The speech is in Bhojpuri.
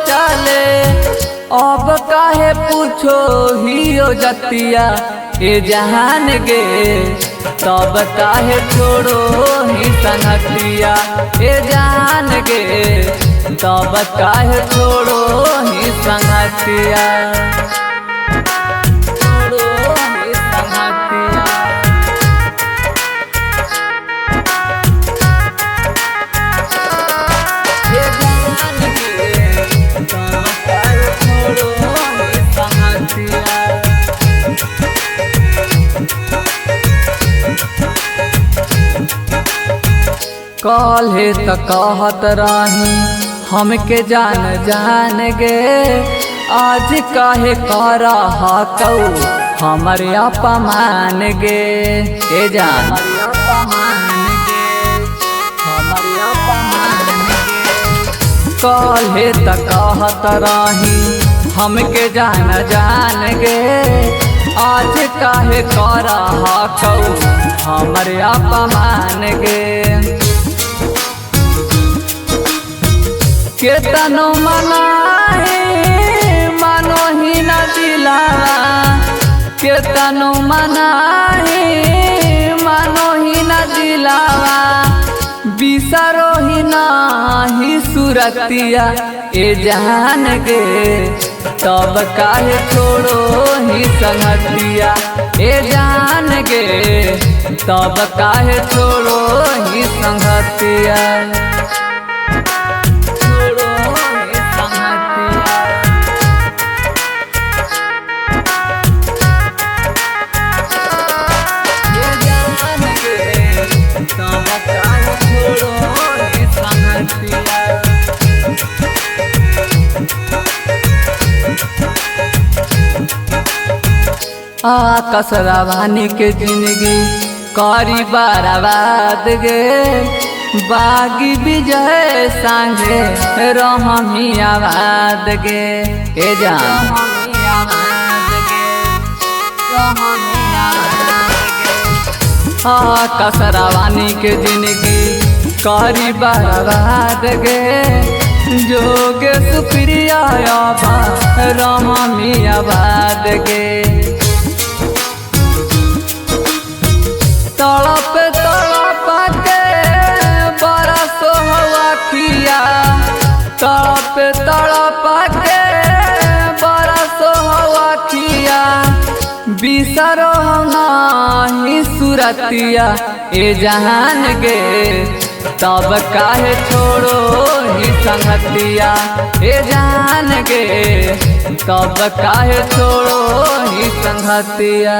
चले अब काहे पूछो हियो जतिया ए जहान गे तब काहे छोड़ो ही संगतिया ए जान गे तब काहे छोड़ो ही संगतिया छोड़ो ही संगतिया ए जान गे तब काहे छोड़ो ही संगतिया काल्हे त कहत रही हमके जान जान गे आज काहे कर हकौ हमर अपमान गे ए जान काल्हे त कहत रही हमके जान जान गे आज काहे कर हकौ हमर अपमान गे केतनो मनाही मानो ही न दिलावा केतनो मनाही मानो ही न दिलावा बिसरो ही नाही सुरतिया ए जान गे तब काहे छोड़ो ही संगतिया ए जान गे तब काहे छोड़ो ही संगतिया कसरा भानी के जिंदगी करी बर्बाद गे बागी विजय संगे रहमी आबाद गे ए जान कसरा भानी के जिंदगी करी बर्बाद गे जोगे सुप्रिया रहमी आबाद गे तड़प तड़प के बरसो हवा किया तड़प तड़प के बरसो हवा किया बिसरो नाही सुरतिया ए जहान गे तब काहे छोड़ो ही संगतिया ए जान गे तब काहे छोड़ो ही संगतिया।